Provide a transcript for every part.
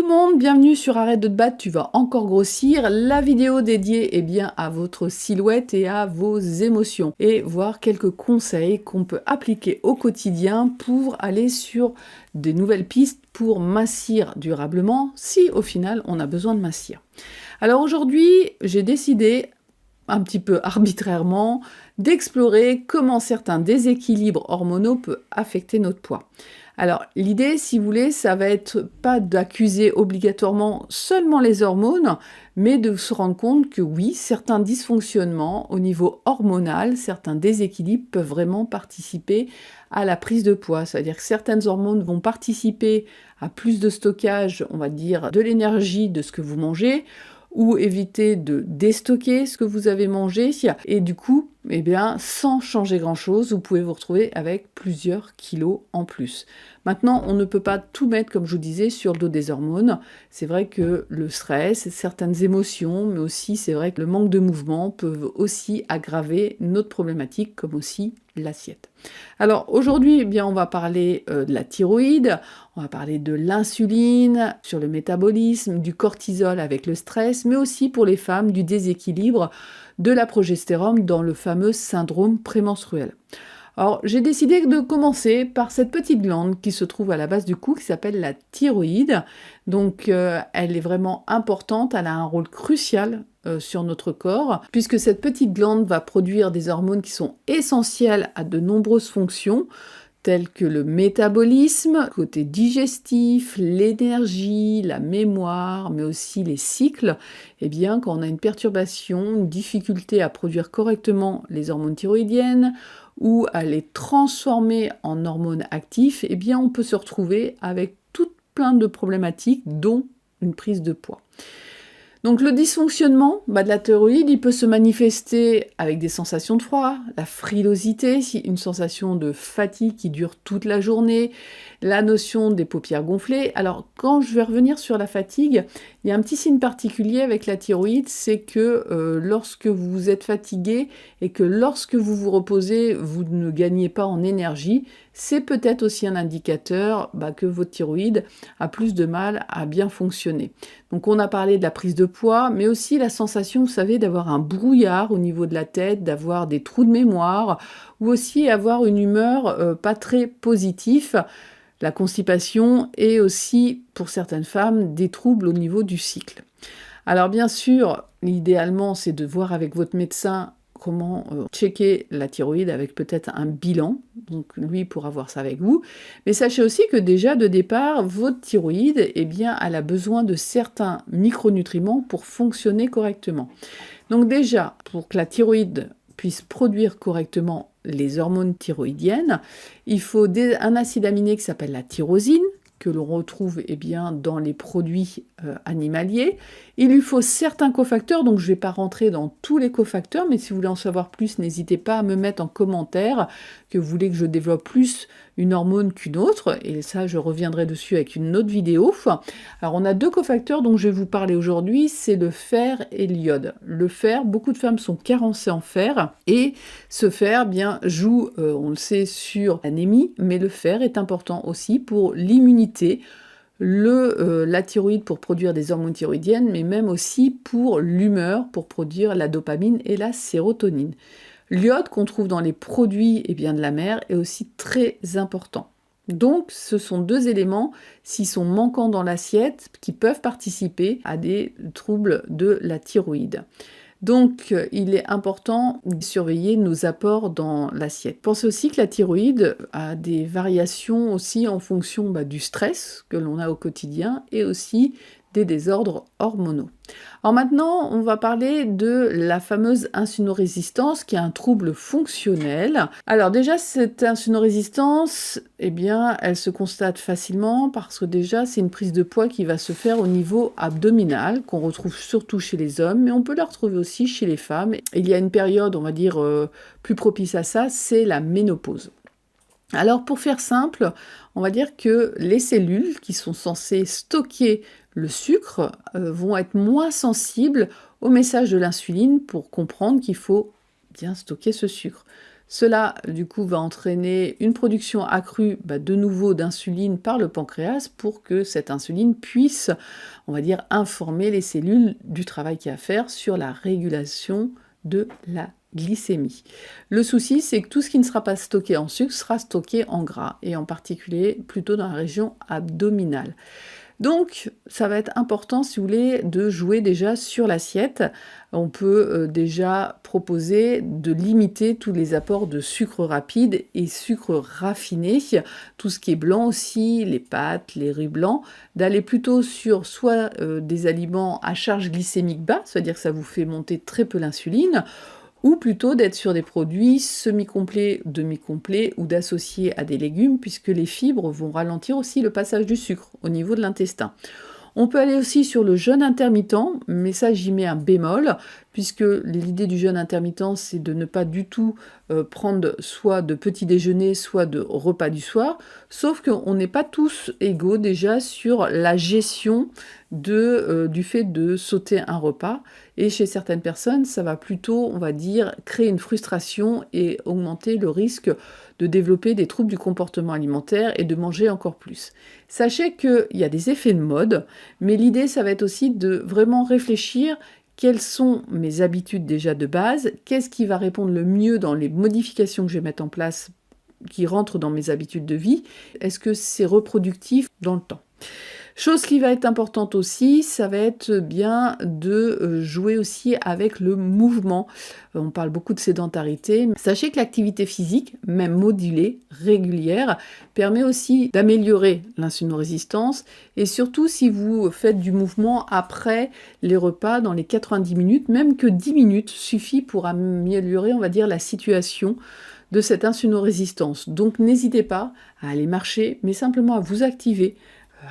le monde, bienvenue sur Arrête de te battre, tu vas encore grossir. La vidéo dédiée à votre silhouette et à vos émotions. Et voir quelques conseils qu'on peut appliquer au quotidien pour aller sur des nouvelles pistes pour mincir durablement, si au final on a besoin de mincir. Alors aujourd'hui, j'ai décidé, un petit peu arbitrairement, d'explorer comment certains déséquilibres hormonaux peuvent affecter notre poids. Alors, l'idée, si vous voulez, ça va être pas d'accuser obligatoirement seulement les hormones, mais de se rendre compte que oui, certains dysfonctionnements au niveau hormonal, certains déséquilibres peuvent vraiment participer à la prise de poids. C'est-à-dire que certaines hormones vont participer à plus de stockage, on va dire, de l'énergie de ce que vous mangez, ou éviter de déstocker ce que vous avez mangé, et du coup, sans changer grand-chose, vous pouvez vous retrouver avec plusieurs kilos en plus. Maintenant, on ne peut pas tout mettre, comme je vous disais, sur le dos des hormones. C'est vrai que le stress, certaines émotions, mais aussi c'est vrai que le manque de mouvement peuvent aussi aggraver notre problématique, comme aussi l'assiette. Alors aujourd'hui, on va parler de la thyroïde, on va parler de l'insuline, sur le métabolisme, du cortisol avec le stress, mais aussi pour les femmes du déséquilibre de la progestérone dans le fameux syndrome prémenstruel. Alors, j'ai décidé de commencer par cette petite glande qui se trouve à la base du cou, qui s'appelle la thyroïde. Donc, elle est vraiment importante, elle a un rôle crucial sur notre corps, puisque cette petite glande va produire des hormones qui sont essentielles à de nombreuses fonctions, telles que le métabolisme, côté digestif, l'énergie, la mémoire, mais aussi les cycles. Quand on a une perturbation, une difficulté à produire correctement les hormones thyroïdiennes, ou à les transformer en hormones actives, on peut se retrouver avec tout plein de problématiques, dont une prise de poids. Donc le dysfonctionnement de la thyroïde, il peut se manifester avec des sensations de froid, la frilosité, une sensation de fatigue qui dure toute la journée, la notion des paupières gonflées. Alors quand je vais revenir sur la fatigue, il y a un petit signe particulier avec la thyroïde, c'est que lorsque vous êtes fatigué et que lorsque vous vous reposez, vous ne gagnez pas en énergie, c'est peut-être aussi un indicateur que votre thyroïde a plus de mal à bien fonctionner. Donc on a parlé de la prise de poids, mais aussi la sensation, vous savez, d'avoir un brouillard au niveau de la tête, d'avoir des trous de mémoire, ou aussi avoir une humeur pas très positive, la constipation et aussi, pour certaines femmes, des troubles au niveau du cycle. Alors bien sûr, idéalement, c'est de voir avec votre médecin comment checker la thyroïde avec peut-être un bilan, donc lui pourra voir ça avec vous. Mais sachez aussi que déjà de départ, votre thyroïde, elle a besoin de certains micronutriments pour fonctionner correctement. Donc déjà, pour que la thyroïde puisse produire correctement les hormones thyroïdiennes, il faut un acide aminé qui s'appelle la tyrosine, que l'on retrouve dans les produits animaliers. Il lui faut certains cofacteurs, donc je ne vais pas rentrer dans tous les cofacteurs, mais si vous voulez en savoir plus, n'hésitez pas à me mettre en commentaire que vous voulez que je développe plus une hormone qu'une autre, et ça je reviendrai dessus avec une autre vidéo. Alors on a deux cofacteurs dont je vais vous parler aujourd'hui, c'est le fer et l'iode. Le fer, beaucoup de femmes sont carencées en fer, et ce fer joue, on le sait, sur l'anémie, mais le fer est important aussi pour l'immunité, la thyroïde pour produire des hormones thyroïdiennes, mais même aussi pour l'humeur, pour produire la dopamine et la sérotonine. L'iode qu'on trouve dans les produits de la mer est aussi très important. Donc ce sont deux éléments, s'ils sont manquants dans l'assiette, qui peuvent participer à des troubles de la thyroïde. Donc, il est important de surveiller nos apports dans l'assiette. Pensez aussi que la thyroïde a des variations aussi en fonction du stress que l'on a au quotidien et aussi des désordres hormonaux. Alors maintenant, on va parler de la fameuse insulinorésistance qui est un trouble fonctionnel. Alors déjà, cette insulinorésistance, elle se constate facilement parce que déjà, c'est une prise de poids qui va se faire au niveau abdominal, qu'on retrouve surtout chez les hommes, mais on peut la retrouver aussi chez les femmes. Et il y a une période, on va dire, plus propice à ça, c'est la ménopause. Alors pour faire simple, on va dire que les cellules qui sont censées stocker le sucre vont être moins sensibles au message de l'insuline pour comprendre qu'il faut bien stocker ce sucre. Cela, du coup, va entraîner une production accrue de nouveau d'insuline par le pancréas pour que cette insuline puisse, on va dire, informer les cellules du travail qu'il y a à faire sur la régulation de la glycémie. Le souci, c'est que tout ce qui ne sera pas stocké en sucre sera stocké en gras, et en particulier plutôt dans la région abdominale. Donc, ça va être important, si vous voulez, de jouer déjà sur l'assiette. On peut déjà proposer de limiter tous les apports de sucre rapide et sucre raffiné, tout ce qui est blanc aussi, les pâtes, les riz blancs, d'aller plutôt sur soit des aliments à charge glycémique bas, c'est-à-dire que ça vous fait monter très peu l'insuline, ou plutôt d'être sur des produits semi-complets, demi-complets, ou d'associer à des légumes, puisque les fibres vont ralentir aussi le passage du sucre au niveau de l'intestin. On peut aller aussi sur le jeûne intermittent, mais ça j'y mets un bémol, puisque l'idée du jeûne intermittent, c'est de ne pas du tout prendre soit de petit déjeuner, soit de repas du soir, sauf qu'on n'est pas tous égaux déjà sur la gestion du fait de sauter un repas, et chez certaines personnes, ça va plutôt, on va dire, créer une frustration et augmenter le risque de développer des troubles du comportement alimentaire et de manger encore plus. Sachez qu'il y a des effets de mode, mais l'idée, ça va être aussi de vraiment réfléchir quelles sont mes habitudes déjà de base, qu'est-ce qui va répondre le mieux dans les modifications que je vais mettre en place qui rentrent dans mes habitudes de vie, est-ce que c'est reproductif dans le temps ? Chose qui va être importante aussi, ça va être bien de jouer aussi avec le mouvement. On parle beaucoup de sédentarité. Sachez que l'activité physique, même modulée, régulière, permet aussi d'améliorer l'insulino-résistance, et surtout si vous faites du mouvement après les repas dans les 90 minutes, même que 10 minutes suffit pour améliorer, on va dire, la situation de cette insulino-résistance. Donc n'hésitez pas à aller marcher, mais simplement à vous activer,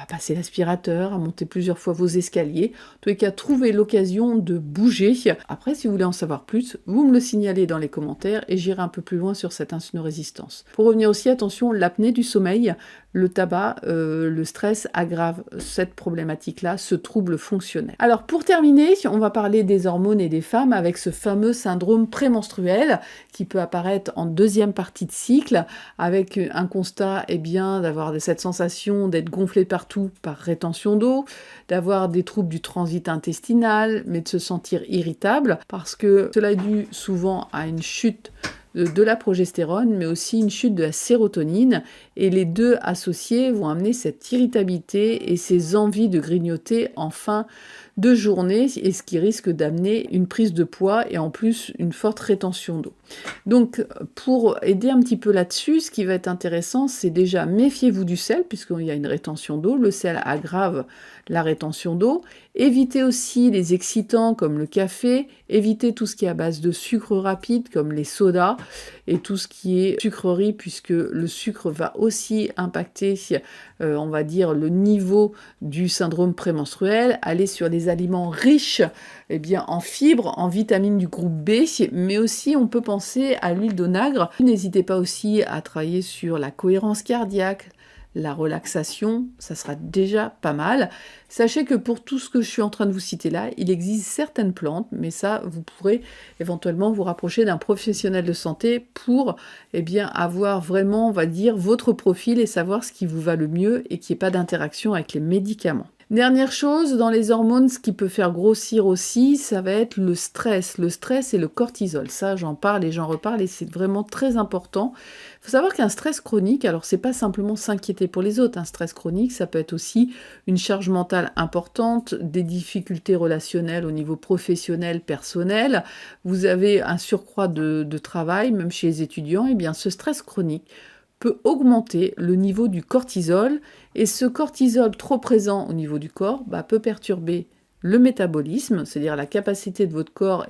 à passer l'aspirateur, à monter plusieurs fois vos escaliers, en tous les cas, trouver l'occasion de bouger. Après, si vous voulez en savoir plus, vous me le signalez dans les commentaires et j'irai un peu plus loin sur cette insulino-résistance. Pour revenir aussi, attention, l'apnée du sommeil, le tabac, le stress aggrave cette problématique-là, ce trouble fonctionnel. Alors pour terminer, on va parler des hormones et des femmes avec ce fameux syndrome prémenstruel qui peut apparaître en deuxième partie de cycle avec un constat d'avoir cette sensation d'être gonflé partout par rétention d'eau, d'avoir des troubles du transit intestinal, mais de se sentir irritable parce que cela est dû souvent à une chute de la progestérone, mais aussi une chute de la sérotonine, et les deux associés vont amener cette irritabilité et ces envies de grignoter en fin de journée, et ce qui risque d'amener une prise de poids et en plus une forte rétention d'eau. Donc pour aider un petit peu là-dessus, ce qui va être intéressant, c'est déjà méfiez-vous du sel, puisqu'il y a une rétention d'eau, le sel aggrave la rétention d'eau. Évitez aussi les excitants comme le café, évitez tout ce qui est à base de sucre rapide comme les sodas et tout ce qui est sucrerie, puisque le sucre va aussi impacter, on va dire, le niveau du syndrome prémenstruel. Allez sur les aliments riches en fibres, en vitamines du groupe B, mais aussi on peut penser à l'huile d'onagre. N'hésitez pas aussi à travailler sur la cohérence cardiaque, la relaxation, ça sera déjà pas mal. Sachez que pour tout ce que je suis en train de vous citer là, il existe certaines plantes, mais ça, vous pourrez éventuellement vous rapprocher d'un professionnel de santé pour avoir vraiment, on va dire, votre profil et savoir ce qui vous va le mieux et qu'il n'y ait pas d'interaction avec les médicaments. Dernière chose, dans les hormones, ce qui peut faire grossir aussi, ça va être le stress. Le stress et le cortisol. Ça, j'en parle et j'en reparle et c'est vraiment très important. Il faut savoir qu'un stress chronique, alors c'est pas simplement s'inquiéter pour les autres. Un stress chronique, ça peut être aussi une charge mentale importante, des difficultés relationnelles au niveau professionnel, personnel. Vous avez un surcroît de travail, même chez les étudiants, ce stress chronique peut augmenter le niveau du cortisol, et ce cortisol trop présent au niveau du corps peut perturber le métabolisme, c'est-à-dire la capacité de votre corps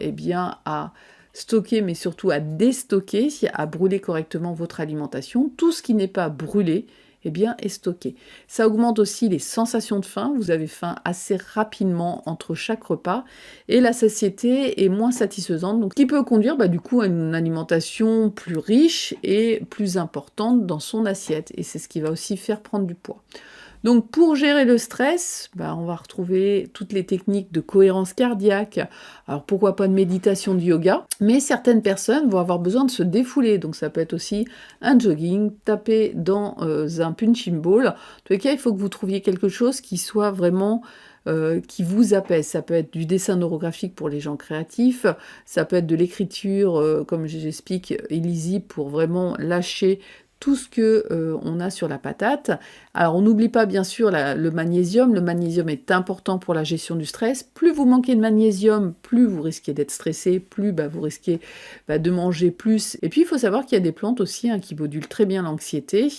à stocker, mais surtout à déstocker, à brûler correctement votre alimentation. Tout ce qui n'est pas brûlé est stocké. Ça augmente aussi les sensations de faim, vous avez faim assez rapidement entre chaque repas, et la satiété est moins satisfaisante, donc ce qui peut conduire du coup à une alimentation plus riche et plus importante dans son assiette, et c'est ce qui va aussi faire prendre du poids. Donc pour gérer le stress, on va retrouver toutes les techniques de cohérence cardiaque. Alors pourquoi pas de méditation, de yoga, mais certaines personnes vont avoir besoin de se défouler. Donc ça peut être aussi un jogging, taper dans un punching ball. En tous les cas, il faut que vous trouviez quelque chose qui soit vraiment qui vous apaise. Ça peut être du dessin neurographique pour les gens créatifs, ça peut être de l'écriture, comme j'explique, illisible pour vraiment lâcher tout ce que on a sur la patate. Alors on n'oublie pas bien sûr le magnésium. Le magnésium est important pour la gestion du stress. Plus vous manquez de magnésium, plus vous risquez d'être stressé, plus vous risquez de manger plus. Et puis il faut savoir qu'il y a des plantes aussi qui modulent très bien l'anxiété.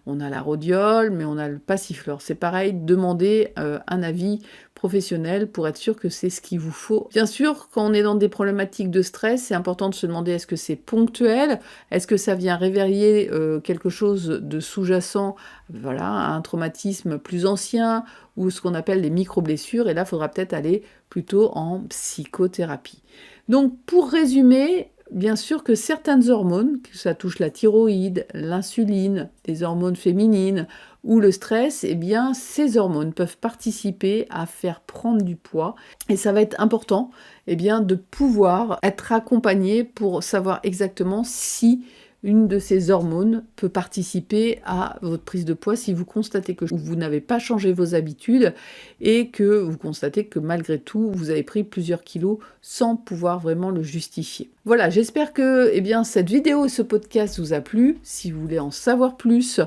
On a la rhodiole, mais on a le passiflore. C'est pareil, demandez un avis professionnel pour être sûr que c'est ce qu'il vous faut. Bien sûr, quand on est dans des problématiques de stress, c'est important de se demander est-ce que c'est ponctuel, est-ce que ça vient réveiller quelque chose de sous-jacent, voilà, un traumatisme plus ancien ou ce qu'on appelle des micro-blessures, et là, il faudra peut-être aller plutôt en psychothérapie. Donc, pour résumer, bien sûr que certaines hormones, que ça touche la thyroïde, l'insuline, des hormones féminines ou le stress, ces hormones peuvent participer à faire prendre du poids. Et ça va être important de pouvoir être accompagné pour savoir exactement si une de ces hormones peut participer à votre prise de poids si vous constatez que vous n'avez pas changé vos habitudes et que vous constatez que malgré tout, vous avez pris plusieurs kilos sans pouvoir vraiment le justifier. Voilà, j'espère que cette vidéo et ce podcast vous a plu. Si vous voulez en savoir plus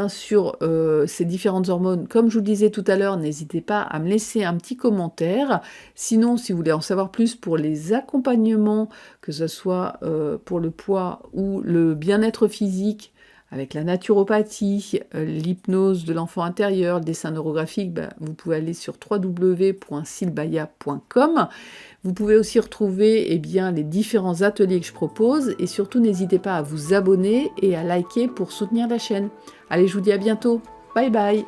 sur ces différentes hormones, comme je vous le disais tout à l'heure, n'hésitez pas à me laisser un petit commentaire. Sinon, si vous voulez en savoir plus pour les accompagnements, que ce soit pour le poids ou le bien-être physique, avec la naturopathie, l'hypnose de l'enfant intérieur, le dessin neurographique, vous pouvez aller sur www.silbaya.com. Vous pouvez aussi retrouver les différents ateliers que je propose et surtout n'hésitez pas à vous abonner et à liker pour soutenir la chaîne. Allez, je vous dis à bientôt. Bye bye.